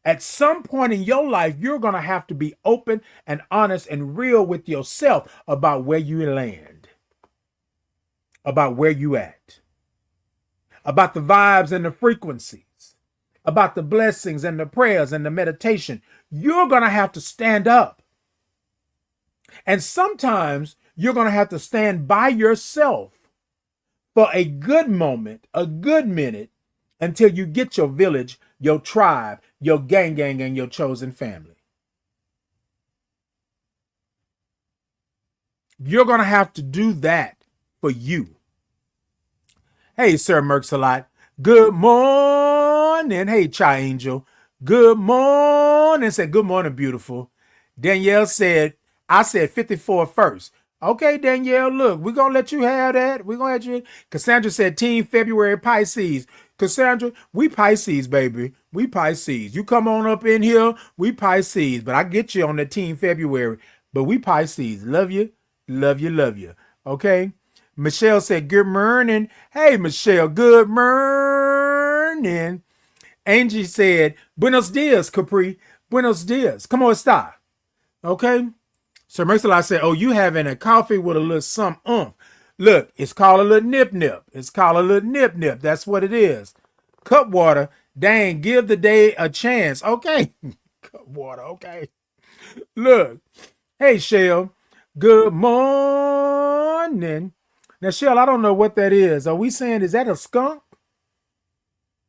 At some point in your life, you're going to have to be open and honest and real with yourself about where you land, about where you at, about the vibes and the frequencies, about the blessings and the prayers and the meditation. You're going to have to stand up. And sometimes you're going to have to stand by yourself for a good moment, a good minute, until you get your village, your tribe, your gang, and your chosen family. You're going to have to do that for you. Hey, Sir Merks-a-Lot. Good morning. Hey, Chai Angel. Good morning. Said, good morning, beautiful. Danielle said, I said 54 first. Okay, Danielle, look, we're going to let you have that. We're going to let you. Cassandra said Team February Pisces. Cassandra, we Pisces, baby. We Pisces. You come on up in here, we Pisces. But I get you on the Team February. But we Pisces. Love you, love you, love you. Okay? Michelle said, good morning. Hey, Michelle, good morning. Angie said, buenos dias, Capri. Buenos dias. Come on, stop. Okay? Sir Mercy-a-Lot said, oh, you having a coffee with a little some oomph. Look, it's called a little nip-nip. It's called a little nip-nip. That's what it is. Cup water. Dang, give the day a chance. Okay. Cup water, okay. Look. Hey, Shell. Good morning. Now, Shell, I don't know what that is. Are we saying, is that a skunk?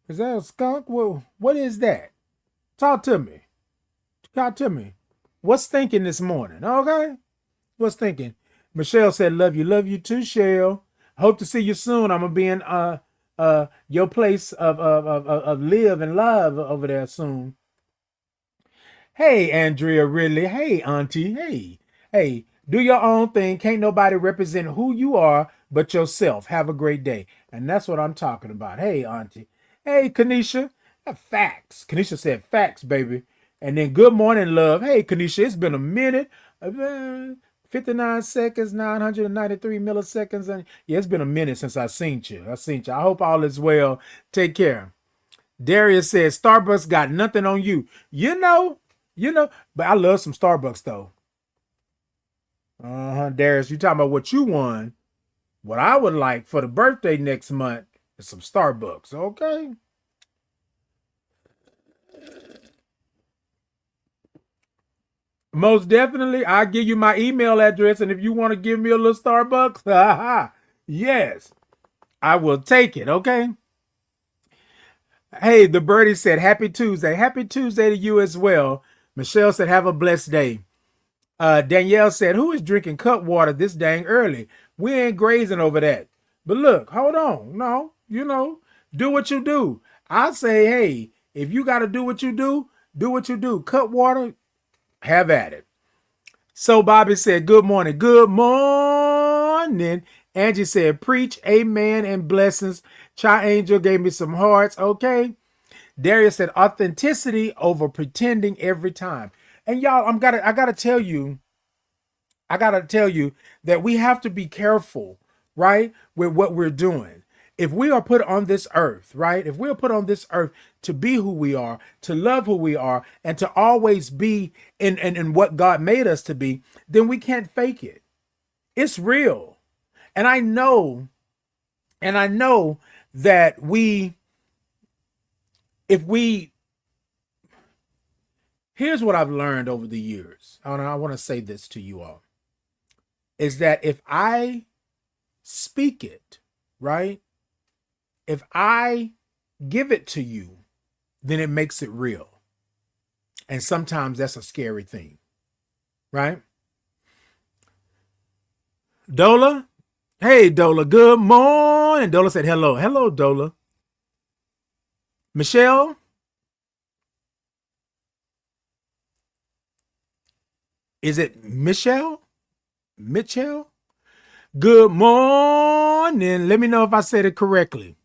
Is that a skunk? Well, what is that? Talk to me. Talk to me. What's thinking this morning? Okay. What's thinking? Michelle said, love you too, Shell. Hope to see you soon. I'm gonna be in your place of live and love over there soon. Hey, Andrea Ridley. Hey, Auntie. Hey, do your own thing. Can't nobody represent who you are but yourself. Have a great day. And that's what I'm talking about. Hey, Auntie. Hey, Kanisha. Facts. Kanisha said facts, baby. And then good morning, love. Hey, Kanisha, it's been a minute. 59 seconds, 993 milliseconds. And yeah, it's been a minute since I seen you. I hope all is well. Take care. Darius says, Starbucks got nothing on you. You know, but I love some Starbucks though. Darius, you talking about what you won. What I would like for the birthday next month is some Starbucks, okay? Most definitely, I'll give you my email address, and if you want to give me a little Starbucks, yes, I will take it, okay? Hey, the birdie said, happy Tuesday. Happy Tuesday to you as well. Michelle said, have a blessed day. Danielle said, who is drinking cup water this dang early? We ain't grazing over that. But look, hold on. No, do what you do. I say, hey, if you got to do what you do, do what you do. Cup water, have at it. So Bobby said, good morning. Good morning. Angie said, preach, amen, and blessings. Chi Angel gave me some hearts. Okay. Darius said, authenticity over pretending every time. And y'all, I gotta tell you that we have to be careful, right, with what we're doing. If we are put on this earth, right? If we are put on this earth to be who we are, to love who we are, and to always be in what God made us to be, then we can't fake it. It's real. And I know that here's what I've learned over the years. And I want to say this to you all, is that if I speak it, right? If I give it to you, then it makes it real. And sometimes that's a scary thing, right? Dola, hey, Dola, good morning. Dola said hello. Hello, Dola. Michelle, is it Michelle? Mitchell? Good morning. Let me know if I said it correctly.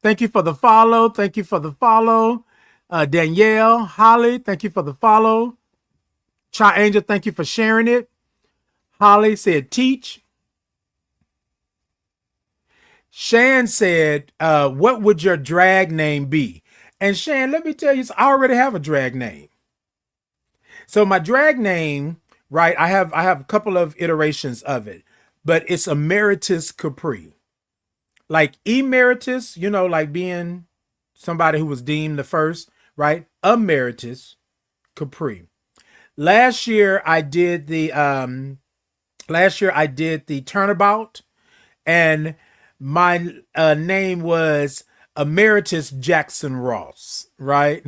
Thank you for the follow. Thank you for the follow. Danielle, Holly, thank you for the follow. Chi Angel, thank you for sharing it. Holly said teach. Shan said, what would your drag name be? And Shan, let me tell you, I already have a drag name. So my drag name, right, I have a couple of iterations of it, but it's Emeritus Capri. Like emeritus, you know, like being somebody who was deemed the first, right? Emeritus Capri. Last year I did the turnabout, and my name was Emeritus Jackson Ross, right?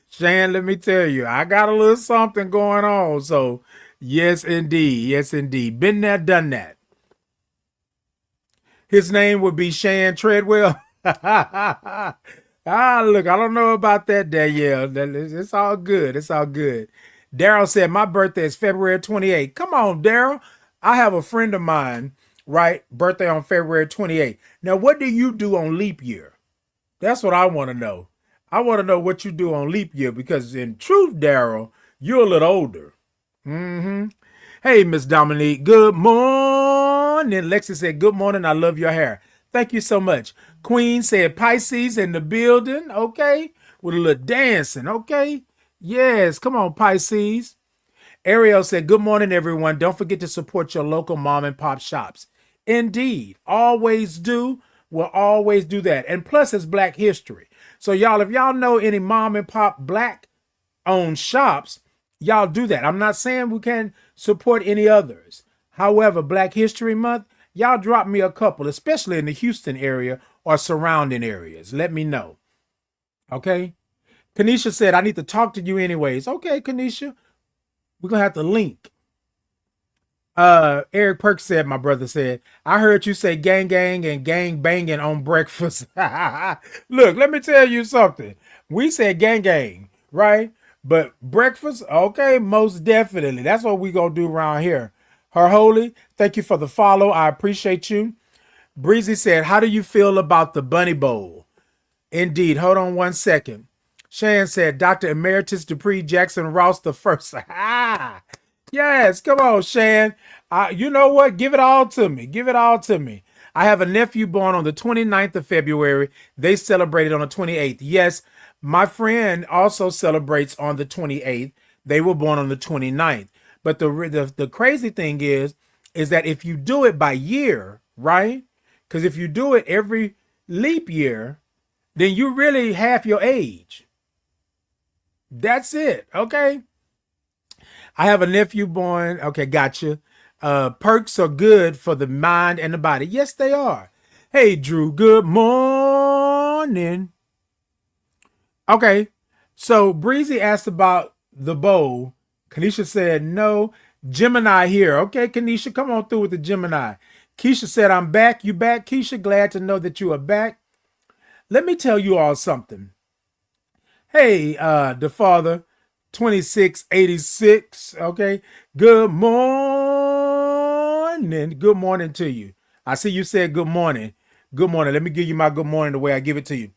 Shan, let me tell you, I got a little something going on. So yes, indeed. Yes, indeed. Been there, done that. His name would be Shan Treadwell. Look, I don't know about that, Danielle. It's all good. It's all good. Daryl said, my birthday is February 28th. Come on, Daryl. I have a friend of mine, right? Birthday on February 28th. Now, what do you do on leap year? That's what I want to know. I want to know what you do on leap year, because in truth, Daryl, you're a little older. Hey, Miss Dominique, good morning. Lexi said, good morning. I love your hair. Thank you so much. Queen said, Pisces in the building. Okay. With a little dancing. Okay. Yes. Come on, Pisces. Ariel said, good morning, everyone. Don't forget to support your local mom and pop shops. Indeed. Always do. We'll always do that. And plus, it's Black History. So, y'all, if y'all know any mom and pop Black-owned shops, y'all do that. I'm not saying we can't support any others. However, Black History Month, y'all drop me a couple, especially in the Houston area or surrounding areas. Let me know. Okay? Kanisha said, I need to talk to you anyways. Okay, Kanisha. We're going to have to link. Eric Perks said, my brother said, I heard you say gang gang and gang banging on breakfast. Look, let me tell you something. We said gang gang, right? But breakfast, okay, most definitely. That's what we gonna do around here. Her Holy, thank you for the follow. I appreciate you. Breezy said, how do you feel about the Bunny Bowl? Indeed. Hold on one second. Shan said, Dr. Emeritus Dupree Jackson Ross the first. Yes, come on, Shan. You know what? Give it all to me. Give it all to me. I have a nephew born on the 29th of February. They celebrated on the 28th. Yes, my friend also celebrates on the 28th. They were born on the 29th. But the crazy thing is that if you do it by year, right? Because if you do it every leap year, then you really half your age. That's it. Okay. I have a nephew born. Okay, gotcha. Perks are good for the mind and the body. Yes, they are. Hey, Drew, good morning. Okay, so Breezy asked about the bowl. Kanisha said no. Gemini here. Okay, Kanisha, come on through with the Gemini. Keisha said, I'm back. You back, Keisha? Glad to know that you are back. Let me tell you all something. Hey, the father. 2686. Okay. Good morning. morning. Good morning to you. I see you said good morning. Good morning. Let me give you my good morning the way I give it to you.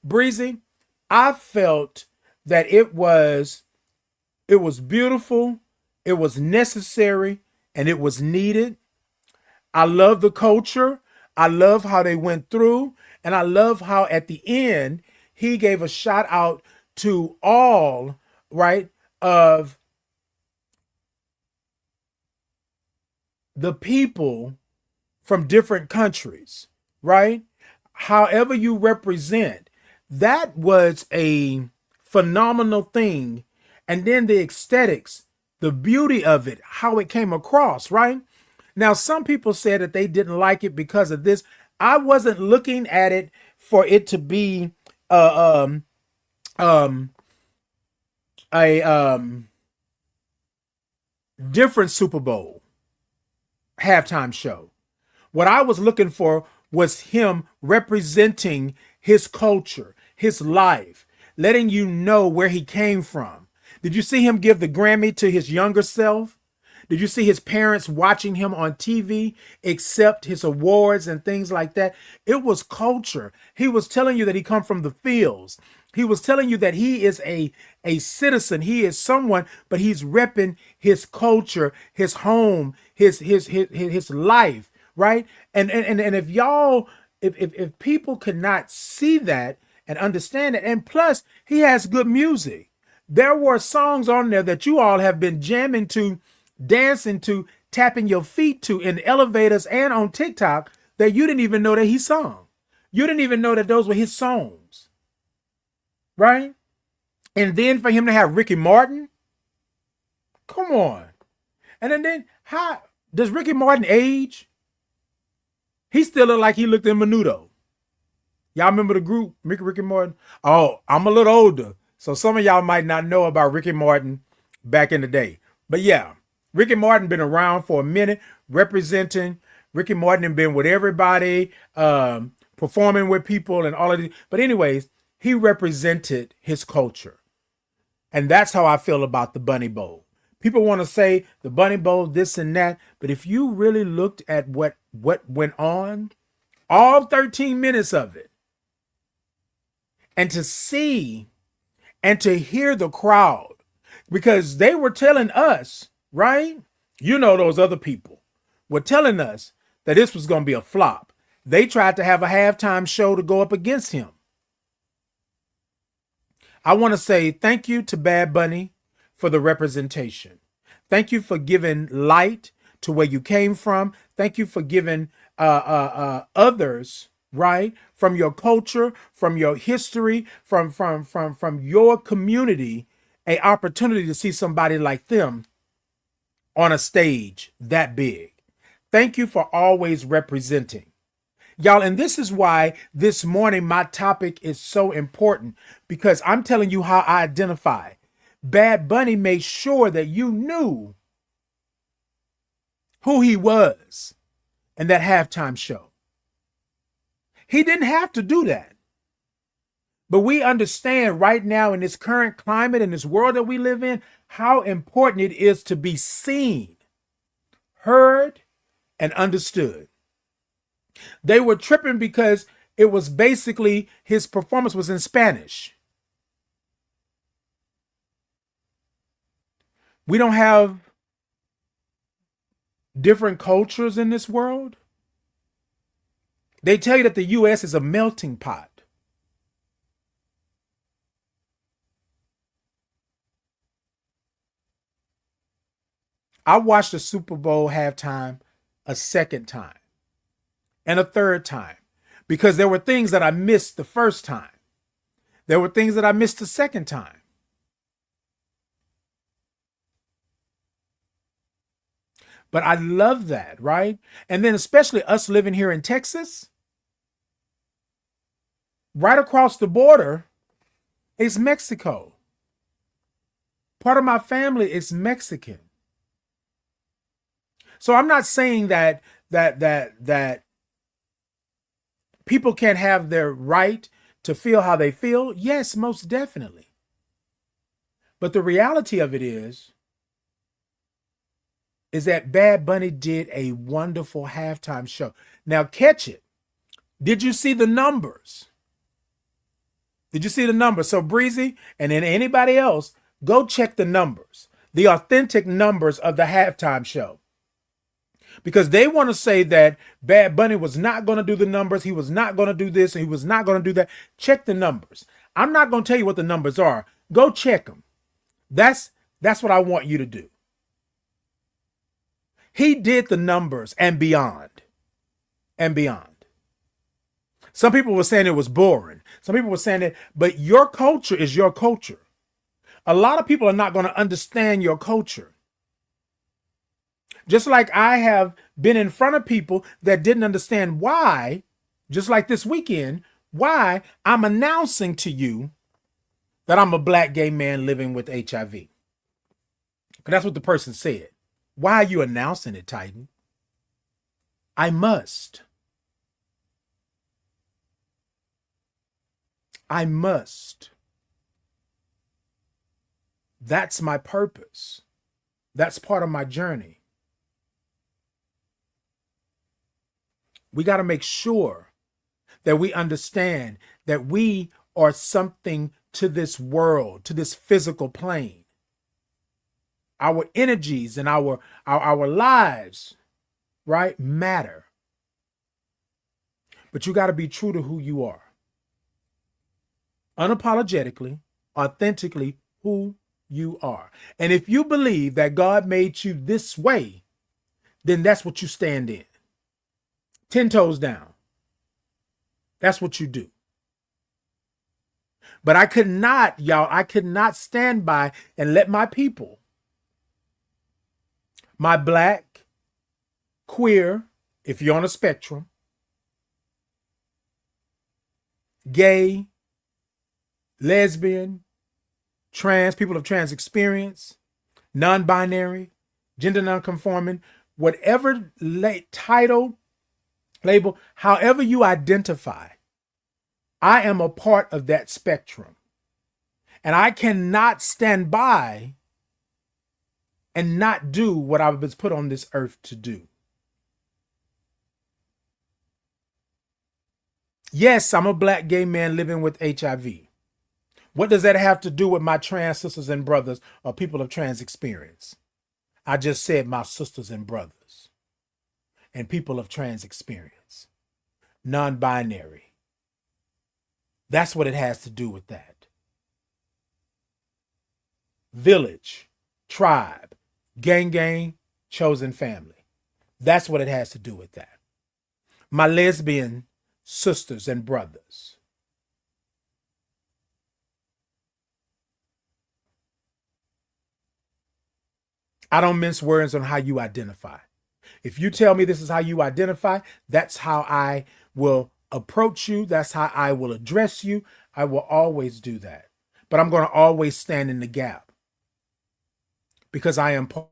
Breezy, I felt that it was beautiful, it was necessary, and it was needed. I love the culture. I love how they went through, and I love how at the end he gave a shout out to all, right, of the people from different countries, right? However you represent, that was a phenomenal thing. And then the aesthetics, the beauty of it, how it came across, right? Now, some people said that they didn't like it because of this. I wasn't looking at it for it to be um, a different Super Bowl halftime show. What I was looking for was him representing his culture, his life, letting you know where he came from. Did you see him give the Grammy to his younger self? Did you see his parents watching him on TV accept his awards and things like that? It was culture. He was telling you that he come from the fields. He was telling you that he is a citizen. He is someone, but he's repping his culture, his home, his life, right? And if y'all, if people could not see that and understand it, and plus he has good music. There were songs on there that you all have been jamming to, dancing to, tapping your feet to in elevators and on TikTok that you didn't even know that he sung. You didn't even know that those were his songs, right? And then for him to have Ricky Martin, come on. And then how does Ricky Martin age? He still looked like he looked in Menudo. Y'all remember the group, Ricky Martin? Oh, I'm a little older, so some of y'all might not know about Ricky Martin back in the day. But yeah, Ricky Martin been around for a minute, representing. Ricky Martin and been with everybody, performing with people and all of these. But anyways, he represented his culture. And that's how I feel about the Bunny Bowl. People want to say the Bunny Bowl, this and that. But if you really looked at what went on, all 13 minutes of it, and to see and to hear the crowd, because they were telling us, right? You know, those other people were telling us that this was going to be a flop. They tried to have a halftime show to go up against him. I want to say thank you to Bad Bunny for the representation. Thank you for giving light to where you came from. Thank you for giving others, right, from your culture, from your history, from your community, a opportunity to see somebody like them on a stage that big. Thank you for always representing. Y'all, and this is why this morning my topic is so important, because I'm telling you how I identify. Bad Bunny made sure that you knew who he was in that halftime show. He didn't have to do that. But we understand right now in this current climate, in this world that we live in, how important it is to be seen, heard, and understood. They were tripping because it was basically his performance was in Spanish. We don't have different cultures in this world. They tell you that the U.S. is a melting pot. I watched the Super Bowl halftime a second time and a third time because there were things that I missed the first time. There were things that I missed the second time. But I love that, right? And then especially us living here in Texas, right across the border is Mexico. Part of my family is Mexican. So I'm not saying that people can't have their right to feel how they feel. Yes, most definitely. But the reality of it is, is that Bad Bunny did a wonderful halftime show. Now catch it. Did you see the numbers? Did you see the numbers? So Breezy and then anybody else, go check the numbers, the authentic numbers of the halftime show. Because they want to say that Bad Bunny was not going to do the numbers. He was not going to do this and he was not going to do that. Check the numbers. I'm not going to tell you what the numbers are. Go check them. That's what I want you to do. He did the numbers and beyond. And beyond. Some people were saying it was boring. Some people were saying it, but your culture is your culture. A lot of people are not going to understand your culture. Just like I have been in front of people that didn't understand why, just like this weekend, why I'm announcing to you that I'm a black gay man living with HIV. Because that's what the person said. Why are you announcing it, Titan? I must. I must. That's my purpose. That's part of my journey. We got to make sure that we understand that we are something to this world, to this physical plane. Our energies and our lives, right, matter. But you got to be true to who you are. Unapologetically, authentically who you are. And if you believe that God made you this way, then that's what you stand in. 10 toes down. That's what you do. But I could not stand by and let my people, my black, queer, if you're on a spectrum, gay, lesbian, trans, people of trans experience, non-binary, gender non-conforming, whatever title, label, however you identify, I am a part of that spectrum. And I cannot stand by and not do what I was put on this earth to do. Yes, I'm a black gay man living with HIV. What does that have to do with my trans sisters and brothers or people of trans experience? I just said my sisters and brothers and people of trans experience, non-binary. That's what it has to do with that. Village, tribe, gang, chosen family. That's what it has to do with that. My lesbian sisters and brothers. I don't mince words on how you identify. If you tell me this is how you identify, that's how I will approach you. That's how I will address you. I will always do that. But I'm going to always stand in the gap because I am part